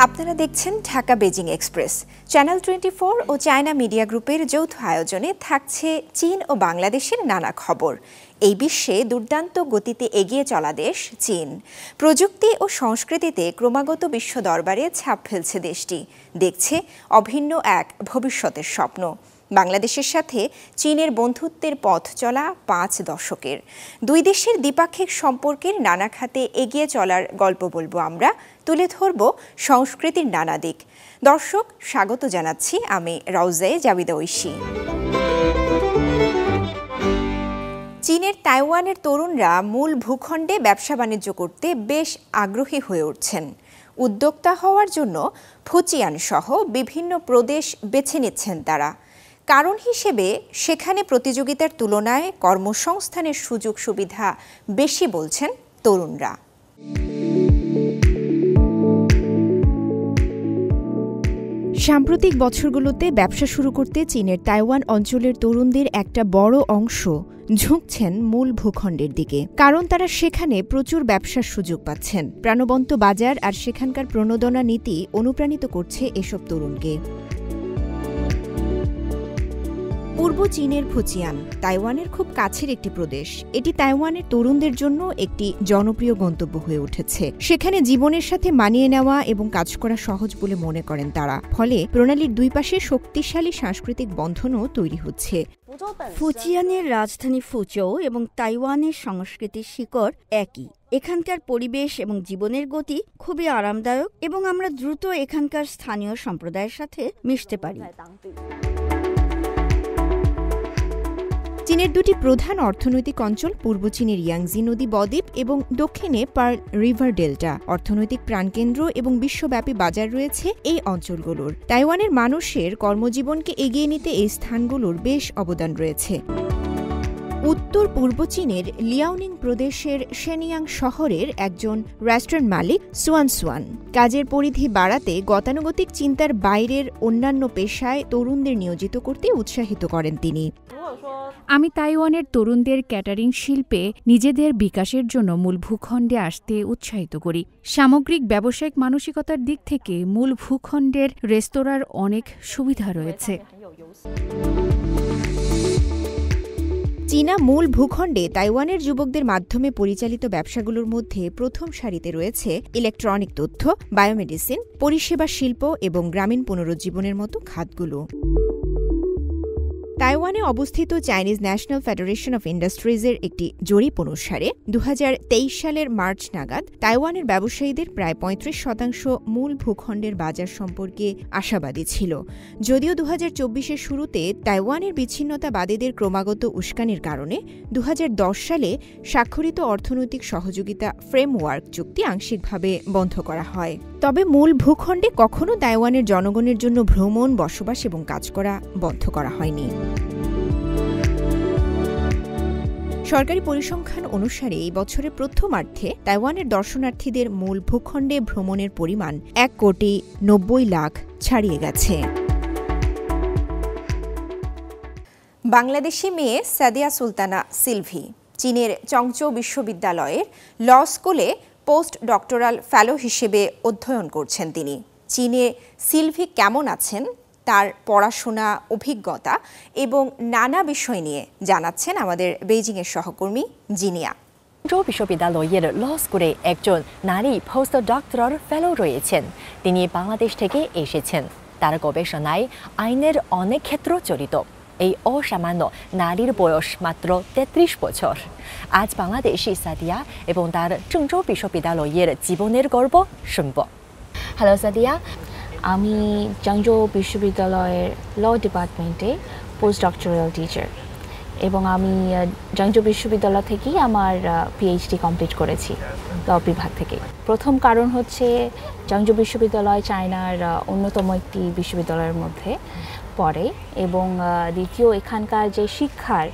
আপনারা দেখছেন Dhaka Beijing express. Channel 24 ও China media গ্রুপের যৌথ আয়োজনে থাকছে চীন ও বাংলাদেশের নানা খবর। এই বিশ্বে দুর্দান্ত গতিতে এগিয়ে চলা দেশ চীন। প্রযুক্তি ও সংস্কৃতিতে ক্রমাগত বিশ্ব দরবারে ছাপ ফেলছে দেশটি, দেখছে অভিন্ন এক ভবিষ্যতের স্বপ্ন। বাংলাদেশের সাথে চীনের বন্ধুত্বের পথ চলা 5 দশকের। দুই দেশের দ্বিপাক্ষিক সম্পর্কের নানা খাতে এগিয়ে চলার গল্প বলবো আমরা, তুলে ধরব সংস্কৃতির নানা দিক। দর্শক, স্বাগত জানাচ্ছি আমি রাউজায়ে জাবিদা ঐশী। চীনের তাইওয়ানের তরুণরা মূল ভূখণ্ডে ব্যবসা বাণিজ্য করতে বেশ আগ্রহী হয়ে উঠছেন। উদ্যোক্তা হওয়ার জন্য ফুজিয়ান সহ বিভিন্ন প্রদেশ বেছে নিচ্ছেন তারা। কারণ হিসেবে সেখানে প্রতিযোগিতার তুলনায় কর্মসংস্থানের সুযোগ সুবিধা বেশি বলছেন তরুণরা। সাম্প্রতিক বছরগুলোতে ব্যবসা শুরু করতে চীনের তাইওয়ান অঞ্চলের তরুণদের একটা বড় অংশ ঝুঁকছেন মূল ভূখণ্ডের দিকে, কারণ তারা সেখানে প্রচুর ব্যবসার সুযোগ পাচ্ছেন। প্রাণবন্ত বাজার আর সেখানকার প্রণোদনা নীতি অনুপ্রাণিত করছে এসব তরুণকে। পূর্ব চীনের ফুজিয়ান তাইওয়ানের খুব কাছের একটি প্রদেশ। এটি তাইওয়ানের তরুণদের জন্য একটি জনপ্রিয় গন্তব্য হয়ে উঠেছে। সেখানে জীবনের সাথে মানিয়ে নেওয়া এবং কাজ করা সহজ বলে মনে করেন তারা। ফলে প্রণালীর দুই পাশে শক্তিশালী সাংস্কৃতিক বন্ধনও তৈরি হচ্ছে। ফুজিয়ানের রাজধানী ফুচৌ এবং তাইওয়ানের সংস্কৃতির শিকড় একই। এখানকার পরিবেশ এবং জীবনের গতি খুবই আরামদায়ক এবং আমরা দ্রুত এখানকার স্থানীয় সম্প্রদায়ের সাথে মিশতে পারি। চীনের দুটি প্রধান অর্থনৈতিক অঞ্চল পূর্ব চীনের ইয়াংজি নদী বদ্বীপ এবং দক্ষিণে পার্ল রিভার ডেল্টা অর্থনৈতিক প্রাণকেন্দ্র এবং বিশ্বব্যাপী বাজার রয়েছে এই অঞ্চলগুলোর। তাইওয়ানের মানুষের কর্মজীবনকে এগিয়ে নিতে এই স্থানগুলোর বেশ অবদান রয়েছে। উত্তর পূর্ব চীনের লিয়াওনিং প্রদেশের শেনিয়াং শহরের একজন রেস্টুরেন্ট মালিক সুয়ান কাজের পরিধি বাড়াতে গতানুগতিক চিন্তার বাইরের অন্যান্য পেশায় তরুণদের নিয়োজিত করতে উৎসাহিত করেন তিনি। আমি তাইওয়ানের তরুণদের ক্যাটারিং শিল্পে নিজেদের বিকাশের জন্য মূল ভূখণ্ডে আসতে উৎসাহিত করি। সামগ্রিক ব্যবসায়িক মানসিকতার দিক থেকে মূল ভূখণ্ডের রেস্তোরাঁর অনেক সুবিধা রয়েছে। চীনা মূল ভূখণ্ডে তাইওয়ানের যুবকদের মাধ্যমে পরিচালিত ব্যবসাগুলোর মধ্যে প্রথম সারিতে রয়েছে ইলেকট্রনিক তথ্য, বায়োমেডিসিন, পরিষেবা শিল্প এবং গ্রামীণ পুনরুজ্জীবনের মতো খাতগুলো। তাইওয়ানে অবস্থিত চাইনিজ ন্যাশনাল ফেডারেশন অফ ইন্ডাস্ট্রিজের একটি জরিপ অনুসারে 2023 সালের মার্চ নাগাদ তাইওয়ানের ব্যবসায়ীদের প্রায় 35% মূল ভূখণ্ডের বাজার সম্পর্কে আশাবাদী ছিল। যদিও 2024-এর শুরুতে তাইওয়ানের বিচ্ছিন্নতাবাদীদের ক্রমাগত উস্কানির কারণে 2010 সালে স্বাক্ষরিত অর্থনৈতিক সহযোগিতা ফ্রেমওয়ার্ক চুক্তি আংশিকভাবে বন্ধ করা হয়। তবে মূল ভূখণ্ডে কখনো তাইওয়ানের জনগণের জন্য ভ্রমণ, বসবাস এবং কাজ করা বন্ধ করা হয়নি। সরকারি পরিসংখ্যান অনুসারে এই বছরের প্রথমার্ধে তাইওয়ানের দর্শনার্থীদের মূল ভূখণ্ডে ভ্রমণের পরিমাণ 1,90,00,000 ছাড়িয়ে গেছে। বাংলাদেশি মেয়ে সাদিয়া সুলতানা সিলভি চীনের চংচৌ বিশ্ববিদ্যালয়ের ল স্কুলে পোস্ট ডক্টরাল ফেলো হিসেবে অধ্যয়ন করছেন তিনি। চীনে সিলভি কেমন আছেন, তার পড়াশোনা, অভিজ্ঞতা এবং নানা বিষয় নিয়ে জানাচ্ছেন আমাদের বেইজিংয়ের সহকর্মী জিনিয়া। চংচৌ বিশ্ববিদ্যালয়ের ল স্কুলে একজন নারী পোস্ট ডক্টরাল ফেলো রয়েছেন। তিনি বাংলাদেশ থেকে এসেছেন। তার গবেষণায় আইনের অনেক ক্ষেত্র জড়িত। এই অসামান্য নারীর বয়স মাত্র 33 বছর। আজ বাংলাদেশি সাদিয়া এবং তার চংচৌ বিশ্ববিদ্যালয়ের জীবনের গল্প শুনব। হ্যালো সাদিয়া, আমি চংচৌ বিশ্ববিদ্যালয়ের ল ডিপার্টমেন্টে পোস্ট ডক্টরাল টিচার এবং আমি চংচৌ বিশ্ববিদ্যালয় থেকেই আমার পিএইচডি কমপ্লিট করেছি ল বিভাগ থেকে। প্রথম কারণ হচ্ছে চংচৌ বিশ্ববিদ্যালয় চায়নার অন্যতম একটি বিশ্ববিদ্যালয়ের মধ্যে পড়ে এবং দ্বিতীয় এখানকার যে শিক্ষার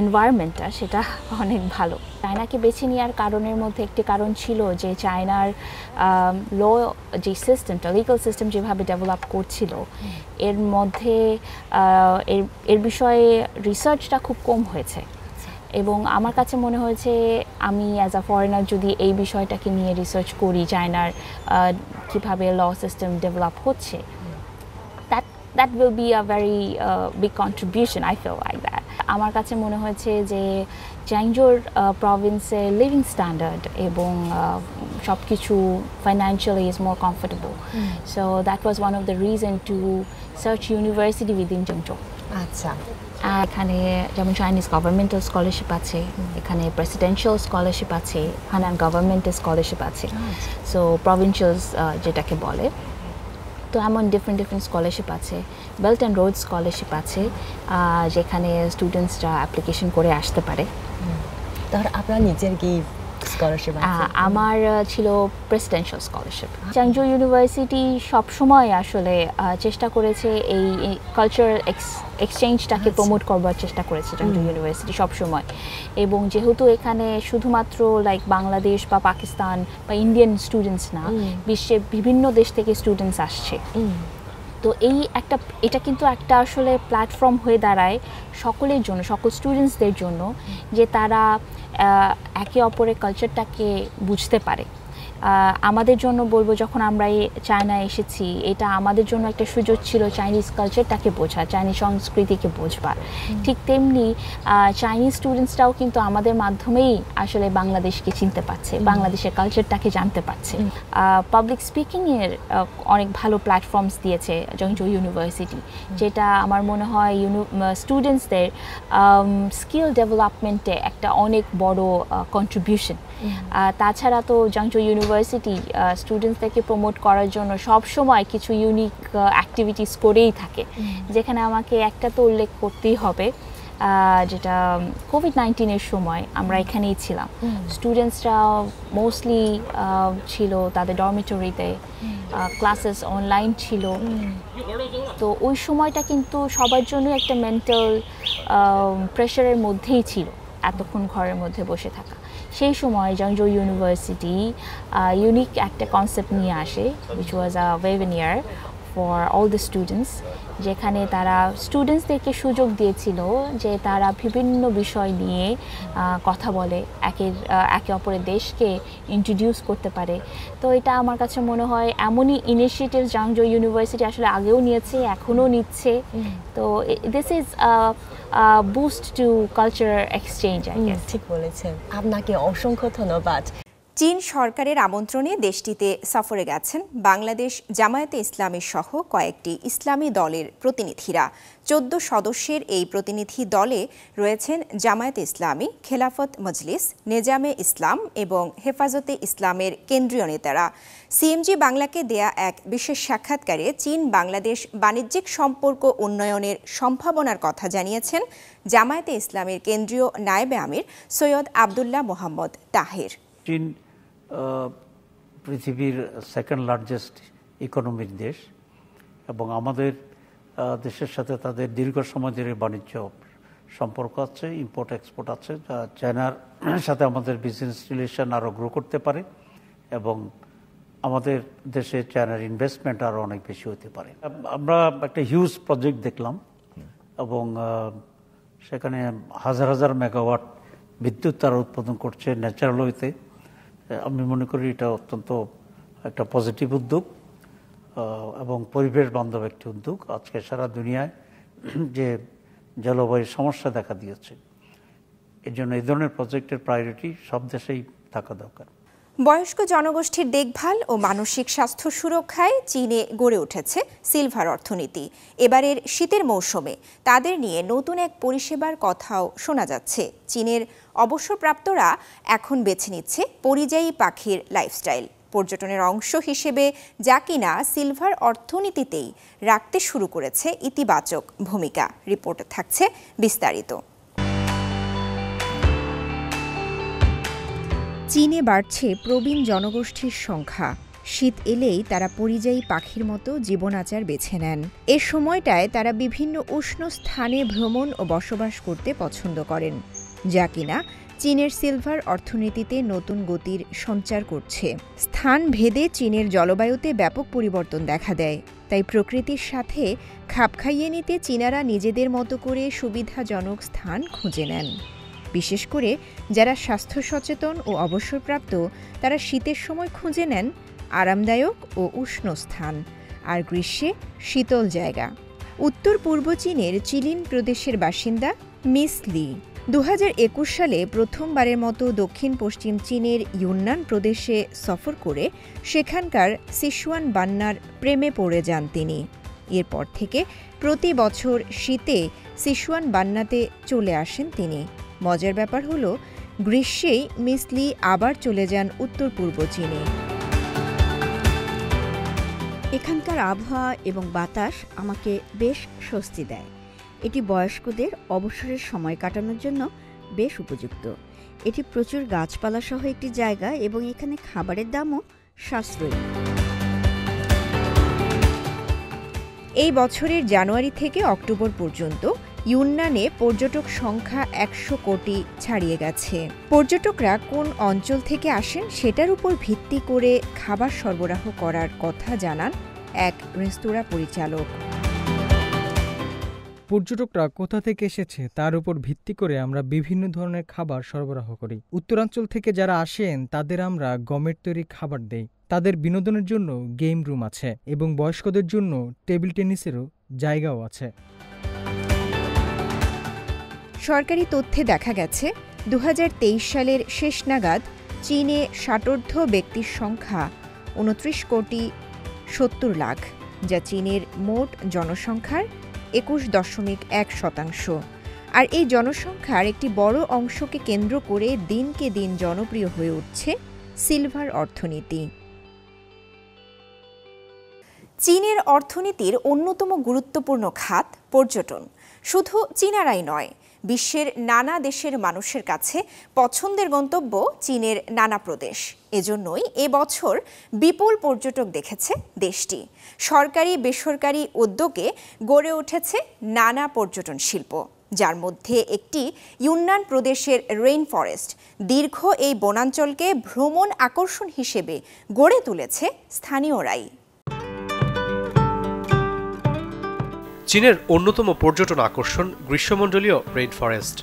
এনভায়রনমেন্টটা সেটা অনেক ভালো। চায়নাকে বেছে নেওয়ার কারণের মধ্যে একটি কারণ ছিল যে চায়নার ল যে সিস্টেমটা, লিগাল সিস্টেম যেভাবে ডেভেলপ করছিল এর মধ্যে এর বিষয়ে রিসার্চটা খুব কম হয়েছে এবং আমার কাছে মনে হয়েছে আমি অ্যাজ আ ফরেনার যদি এই বিষয়টাকে নিয়ে রিসার্চ করি, চায়নার কীভাবে ল সিস্টেম ডেভেলপ হচ্ছে, that will be a very big contribution, I feel like that. আমার কাছে মনে হয়েছে যে চ্যাংজোর প্রভিন্সে লিভিং স্ট্যান্ডার্ড এবং সব কিছু financially is more comfortable, so that was one of the reason to search university within Changzhou. আচ্ছা, এখানে যেমন চাইনিজ গভর্নমেন্টাল স্কলারশিপ আছে, এখানে প্রেসিডেন্সিয়াল স্কলারশিপ আছে, হানান গভর্নমেন্টের স্কলারশিপ আছে, সো প্রভিন্সিয়ালস যেটাকে বলে। তো এমন ডিফারেন্ট স্কলারশিপ আছে, বেল্ট অ্যান্ড রোড স্কলারশিপ আছে যেখানে স্টুডেন্টসরা অ্যাপ্লিকেশন করে আসতে পারে। তাহলে আপনার নিজের কি স্কলারশিপ আছে? আমার ছিল প্রেসিডেন্সিয়াল স্কলারশিপ। চ্যাংজো ইউনিভার্সিটি সবসময় আসলে চেষ্টা করেছে এই কালচারাল এক্সচেঞ্জটাকে প্রমোট করবার চেষ্টা করেছে চ্যাংজো ইউনিভার্সিটি সবসময়। এবং যেহেতু এখানে শুধুমাত্র লাইক বাংলাদেশ বা পাকিস্তান বা ইন্ডিয়ান স্টুডেন্টস না, বিশ্বের বিভিন্ন দেশ থেকে স্টুডেন্টস আসছে, তো এটা কিন্তু একটা আসলে প্ল্যাটফর্ম হয়ে দাঁড়ায় সকলের জন্য, সকল স্টুডেন্টসদের জন্য, যে তারা একে অপরের কালচারটাকে বুঝতে পারে। আমাদের জন্য বলবো, যখন আমরা এই চায়নায় এসেছি, এটা আমাদের জন্য একটা সুযোগ ছিল চাইনিজ কালচারটাকে বোঝা, চাইনিজ সংস্কৃতিকে বোঝবার। ঠিক তেমনি চাইনিজ স্টুডেন্টসরাও কিন্তু আমাদের মাধ্যমেই আসলে বাংলাদেশকে চিনতে পারছে, বাংলাদেশের কালচারটাকে জানতে পারছে। পাবলিক স্পিকিংয়ের অনেক ভালো প্ল্যাটফর্মস দিয়েছে চ্যাংজো ইউনিভার্সিটি, যেটা আমার মনে হয় স্টুডেন্টসদের স্কিল ডেভেলপমেন্টে একটা অনেক বড় কন্ট্রিবিউশন। তাছাড়া তো চ্যাংজো ইউনিভার্সিটি স্টুডেন্টসদেরকে প্রমোট করার জন্য সব সময় কিছু ইউনিক অ্যাক্টিভিটিস করেই থাকে, যেখানে আমাকে একটা তো উল্লেখ করতেই হবে, যেটা কোভিড-19-এর সময় আমরা এখানেই ছিলাম। স্টুডেন্টসরা মোস্টলি ছিল তাদের ডরমিটরিতে, ক্লাসেস অনলাইন ছিল, তো ওই সময়টা কিন্তু সবার জন্য একটা মেন্টাল প্রেশারের মধ্যেই ছিল এতক্ষণ ঘরের মধ্যে বসে থাকা। সেই সময় চ্যাংজো ইউনিভার্সিটি ইউনিক একটা কনসেপ্ট নিয়ে আসে, which was a webinar for all the students, যেখানে তারা স্টুডেন্টসদেরকে সুযোগ দিয়েছিল যে তারা বিভিন্ন বিষয় নিয়ে কথা বলে, একে অপরের দেশকে ইন্ট্রোডিউস করতে পারে। তো এটা আমার কাছে মনে হয় এমনই ইনিশিয়েটিভ চ্যাংজো ইউনিভার্সিটি আসলে আগেও নিয়েছে, এখনও নিচ্ছে। তো this is boost to cultural exchange, I guess. ঠিক বলেছেন, আপনাকে অসংখ্য ধন্যবাদ। চীন সরকারের আমন্ত্রণে দেশটিতে সফরে গেছেন বাংলাদেশ জামায়াতে ইসলামী সহ কয়েকটি ইসলামী দলের প্রতিনিধিরা। 14 সদস্যের এই প্রতিনিধি দলে রয়েছেন জামায়াতে ইসলামী, খেলাফত মজলিস, নেজামে ইসলাম এবং হেফাজতে ইসলামের কেন্দ্রীয় নেতারা। সিএমজি বাংলাকে দেয়া এক বিশেষ সাক্ষাৎকারে চীন বাংলাদেশ বাণিজ্যিক সম্পর্ক উন্নয়নের সম্ভাবনার কথা জানিয়েছেন জামায়াতে ইসলামের কেন্দ্রীয় নায়েবে আমির সৈয়দ আবদুল্লাহ মোহাম্মদ তাহের। চীন পৃথিবীর সেকেন্ড লার্জেস্ট ইকোনমিক দেশ এবং আমাদের দেশের সাথে তাদের দীর্ঘ সময় ধরে বাণিজ্য সম্পর্ক আছে, ইম্পোর্ট এক্সপোর্ট আছে। চায়নার সাথে আমাদের বিজনেস রিলেশন আরও গ্রো করতে পারে এবং আমাদের দেশে চায়নার ইনভেস্টমেন্ট আরও অনেক বেশি হতে পারে। আমরা একটা হিউজ প্রজেক্ট দেখলাম এবং সেখানে হাজার হাজার মেগাওয়াট বিদ্যুৎ তারা উৎপাদন করছে ন্যাচারাল ওয়েতে। আমি মনে করি এটা অত্যন্ত একটা পজিটিভ উদ্যোগ এবং পরিবেশ বান্ধব একটি উদ্যোগ। আজকে সারা দুনিয়ায় যে জলবায়ুর সমস্যা দেখা দিয়েছে, এর জন্য এই ধরনের প্রজেক্টের প্রায়োরিটি সব দেশেই থাকা দরকার। বয়স্ক জনগোষ্ঠীর দেখভাল ও মানসিক স্বাস্থ্য সুরক্ষায় চীনে গড়ে উঠেছে সিলভার অর্থনীতি। এবারের শীতের মৌসুমে তাদের নিয়ে নতুন এক পরিষেবার কথাও শোনা যাচ্ছে। চীনের অবসরপ্রাপ্তরা এখন বেছে নিচ্ছে পরিযায়ী পাখির লাইফস্টাইল পর্যটনের অংশ হিসেবে, যা কিনা সিলভার অর্থনীতিতেই রাখতে শুরু করেছে ইতিবাচক ভূমিকা। রিপোর্টে থাকছে বিস্তারিত। চীনে বাড়ছে প্রবীণ জনগোষ্ঠীর সংখ্যা। শীত এলেই তারা পরিযায়ী পাখির মতো জীবনাচার বেছে নেন। এ সময়টায় তারা বিভিন্ন উষ্ণ স্থানে ভ্রমণ ও বসবাস করতে পছন্দ করেন, যা কিনা চীনের সিলভার অর্থনীতিতে নতুন গতির সঞ্চার করছে। স্থান ভেদে চীনের জলবায়ুতে ব্যাপক পরিবর্তন দেখা দেয়, তাই প্রকৃতির সাথে খাপ খাইয়ে নিতে চীনারা নিজেদের মতো করে সুবিধাজনক স্থান খুঁজে নেন। বিশেষ করে যারা স্বাস্থ্য সচেতন ও অবসরপ্রাপ্ত তারা শীতের সময় খুঁজে নেন আরামদায়ক ও উষ্ণ স্থান, আর গ্রীষ্মে শীতল জায়গা। উত্তর পূর্ব চীনের চিলিন প্রদেশের বাসিন্দা মিস লি 2021 সালে প্রথমবারের মতো দক্ষিণ পশ্চিম চীনের ইউন্নান প্রদেশে সফর করে সেখানকার সিচুয়ান বান্নার প্রেমে পড়ে যান তিনি। এরপর থেকে প্রতি বছর শীতে সিচুয়ান বান্নাতে চলে আসেন তিনি। মজার ব্যাপার হলো গ্রীষ্মেই মিস লি আবার চলে যান উত্তর পূর্ব চীনে। এখানকার আবহাওয়া এবং বাতাস আমাকে বেশ স্বস্তি দেয়। এটি বয়স্কদের অবসরের সময় কাটানোর জন্য বেশ উপযুক্ত। এটি প্রচুর গাছপালা সহ একটি জায়গা এবং এখানে খাবারের দামও সাশ্রয়ী। এই বছরের জানুয়ারি থেকে অক্টোবর পর্যন্ত ইউন্নানে পর্যটক সংখ্যা 100 কোটি ছাড়িয়ে গেছে। পর্যটকরা কোন অঞ্চল থেকে আসেন সেটার উপর ভিত্তি করে খাবার সরবরাহ করার কথা জানান এক রেস্তোরাঁ পরিচালক। পর্যটকরা কোথা থেকে এসেছে তার উপর ভিত্তি করে আমরা বিভিন্ন ধরনের খাবার সরবরাহ করি। উত্তরাঞ্চল থেকে যারা আসেন তাদের আমরা গমের তৈরি খাবার দেই। তাদের বিনোদনের জন্য গেম রুম আছে এবং বয়স্কদের জন্য টেবিল টেনিসেরও জায়গাও আছে। সরকারি তথ্যে দেখা গেছে 2023 সালের শেষ নাগাদ চীনে ষাটোর্ধ্ব ব্যক্তির সংখ্যা 29 কোটি 70 লাখ, যা চীনের মোট জনসংখ্যার 21.1%। আর এই জনসংখ্যার একটি বড় অংশকে কেন্দ্র করে দিনকে দিন জনপ্রিয় হয়ে উঠছে সিলভার অর্থনীতি। চীনের অর্থনীতির অন্যতম গুরুত্বপূর্ণ খাত পর্যটন। শুধু চীনারাই নয়, বিশ্বের নানা দেশের মানুষের কাছে পছন্দের গন্তব্য চীনের নানা প্রদেশ। এজন্যই এবছর বিপুল পর্যটক দেখেছে দেশটি। সরকারি বেসরকারি উদ্যোগে গড়ে উঠেছে নানা পর্যটন শিল্প, যার মধ্যে একটি ইউন্নান প্রদেশের রেইন ফরেস্ট। দীর্ঘ এই বনাঞ্চলকে ভ্রমণ আকর্ষণ হিসেবে গড়ে তুলেছে স্থানীয়রাই। চীনের অন্যতম পর্যটন আকর্ষণ গ্রীষ্মমণ্ডলীয় রেইন ফরেস্ট।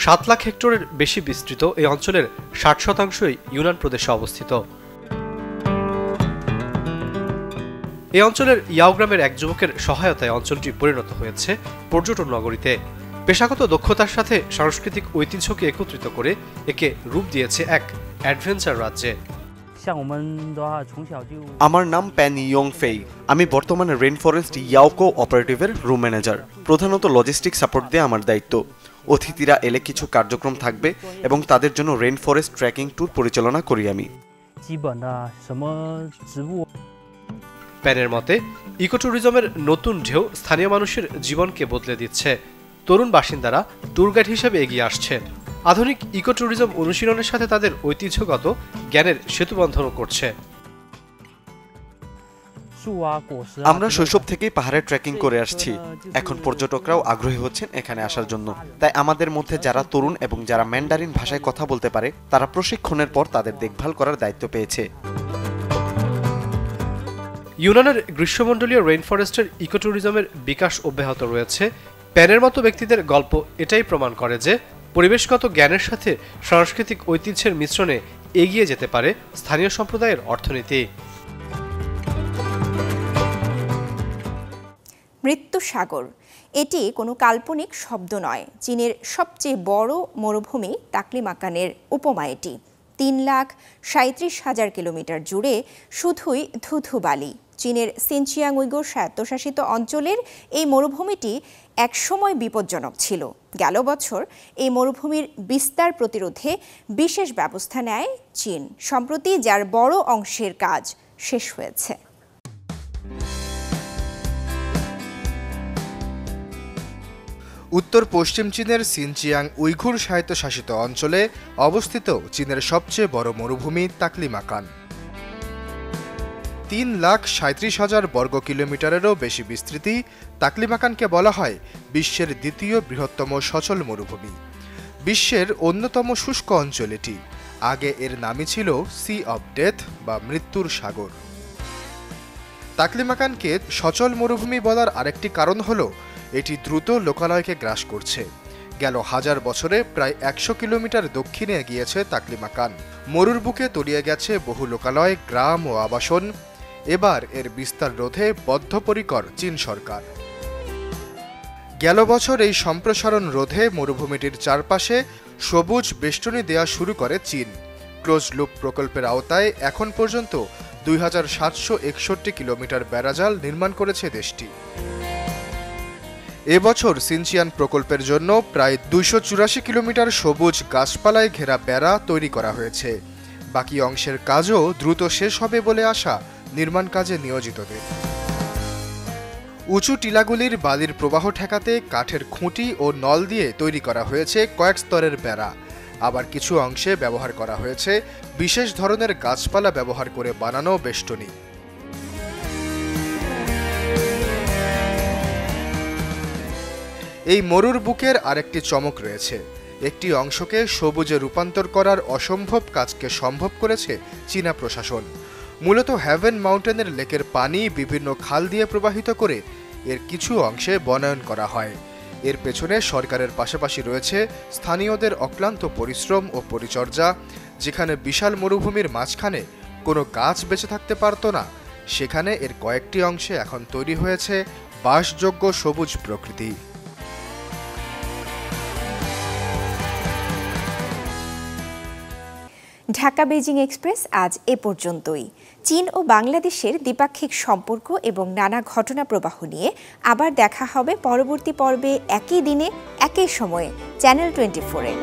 7 লাখ হেক্টরের বেশি বিস্তৃত এই অঞ্চলের 60% ইউনান প্রদেশে অবস্থিত। এই অঞ্চলের ইয়াও গ্রামের এক যুবকের সহায়তায় অঞ্চলটি পরিণত হয়েছে পর্যটন নগরীতে। পেশাগত দক্ষতার সাথে সাংস্কৃতিক ঐতিহ্যকে একত্রিত করে একে রূপ দিয়েছে এক অ্যাডভেঞ্চার রাজ্যে। আমার নাম প্যান ইয়ং ফেই। আমি বর্তমানে রেইন ফরেস্ট ইয়াওকো অপারেটিভের রুম ম্যানেজার। প্রধানত লজিস্টিক সাপোর্ট দিয়ে আমার দায়িত্ব। অতিথিরা এলে কিছু কার্যক্রম থাকবে এবং তাদের জন্য রেইন ফরেস্ট ট্রেকিং ট্যুর পরিচালনা করি আমি। প্যানের মতে ইকোট্যুরিজমের নতুন ঢেউ স্থানীয় মানুষের জীবনকে বদলে দিচ্ছে। তরুণ বাসিন্দারা ট্যুর গাইড হিসেবে এগিয়ে আসছে। আধুনিক ইকোট্যুরিজম অনুশীলনের সাথে তাদের ঐতিহ্যগত জ্ঞানের সেতুবন্ধনও করছে। আমরা শৈশব থেকেই পাহাড়ে ট্রেকিং করে আসছি। এখন পর্যটকরাও আগ্রহী হচ্ছেন এখানে আসার জন্য। তাই আমাদের মধ্যে যারা তরুণ এবং যারা ম্যান্ডারিন ভাষায় কথা বলতে পারে তারা প্রশিক্ষণের পর তাদের দেখভাল করার দায়িত্ব পেয়েছে। ইউনানের গ্রীষ্মমণ্ডলীয় রেইন ফরেস্টের ইকোট্যুরিজমের বিকাশ অব্যাহত রয়েছে। প্যানের মতো ব্যক্তিদের গল্প এটাই প্রমাণ করে যে পরিবেশগত জ্ঞানের সাথে সাংস্কৃতিক ঐতিহ্যের মিশ্রণে এগিয়ে যেতে পারে স্থানীয় সম্প্রদায়ের অর্থনীতি। মৃত্যু সাগর এটি কোনো কাল্পনিক শব্দ নয়। চীনের সবচেয়ে বড় মরুভূমি তাকলিমাকানের উপমা এটি। 3,37,000 কিলোমিটার জুড়ে শুধুই ধুধু বালি। চীনের সিনচিয়াং উইগুর স্বায়ত্তশাসিত অঞ্চলের এই মরুভূমিটি একসময় বিপজ্জনক ছিল। গেল বছর এই মরুভূমির বিস্তার প্রতিরোধে বিশেষ ব্যবস্থা নেয় চীন। সম্প্রতি যার বড় অংশের কাজ শেষ হয়েছে। উত্তর পশ্চিম চীনের সিনচিয়াং উইঘুর স্বায়ত্তশাসিত অঞ্চলে অবস্থিত চীনের সবচেয়ে বড় মরুভূমি তাকলিমাকান। 3,37,000 বর্গ কিলোমিটারেরও বেশি বিস্তৃতি তাকলিমাকানকে বলা হয় বিশ্বের দ্বিতীয় বৃহত্তম সচল মরুভূমি। বিশ্বের অন্যতম শুষ্ক অঞ্চল এটি। আগে এর নামই ছিল সি অব ডেথ বা মৃত্যুর সাগর। তাকলিমাকানকে সচল মরুভূমি বলার আরেকটি কারণ হলো এটি দ্রুত লোকালয়কে গ্রাস করছে। গেল 1000 বছরে প্রায় 100 কিলোমিটার দক্ষিণে এগিয়েছে তাকলিমাকান। মরুর বুকে তলিয়ে গেছে বহু লোকালয়, গ্রাম ও আবাসন। এবার এর বিস্তার রোধে বদ্ধপরিকর চীন সরকার। গেল বছর এই সম্প্রসারণ রোধে মরুভূমিটির চারপাশে সবুজ বেষ্টনী দেয়া শুরু করে চীন। ক্লোজ লুপ প্রকল্পের আওতায় এখন পর্যন্ত 2761 কিলোমিটার বেড়াজাল নির্মাণ করেছে দেশটি। এবছর সিনচিয়ান প্রকল্পের জন্য প্রায় 284 কিলোমিটার সবুজ গাছপালায় ঘেরা বেড়া তৈরি করা হয়েছে। বাকি অংশের কাজও দ্রুত শেষ হবে বলে আশা নির্মাণ কাজে নিয়োজিতদের। উঁচু টিলাগুলির বালির প্রবাহ ঠেকাতে কাঠের খুঁটি ও নল দিয়ে তৈরি করা হয়েছে কয়েক স্তরের বেড়া। আবার কিছু অংশে ব্যবহার করা হয়েছে বিশেষ ধরনের গাছপালা ব্যবহার করে বানানো বেষ্টনী। এই মরুর বুকের আরেকটি চমক রয়েছে। একটি অংশকে সবুজে রূপান্তর করার অসম্ভব কাজকে সম্ভব করেছে চীনা প্রশাসন। মূলত হ্যাভেন মাউন্টেনের লেকের পানি বিভিন্ন খাল দিয়ে প্রবাহিত করে এর কিছু অংশে বনায়ন করা হয়। এর পেছনে সরকারের পাশাপাশি রয়েছে স্থানীয়দের অক্লান্ত পরিশ্রম ও পরিচর্যা। যেখানে বিশাল মরুভূমির মাঝখানে কোনো গাছ বেঁচে থাকতে পারত না, সেখানে এর কয়েকটি অংশে এখন তৈরি হয়েছে বাসযোগ্য সবুজ প্রকৃতি। ঢাকা বেজিং এক্সপ্রেস আজ এ পর্যন্তই। চীন ও বাংলাদেশের দ্বিপাক্ষিক সম্পর্ক এবং নানা ঘটনা প্রবাহ নিয়ে আবার দেখা হবে পরবর্তী পর্বে, একই দিনে একই সময়ে চ্যানেল 24-এ।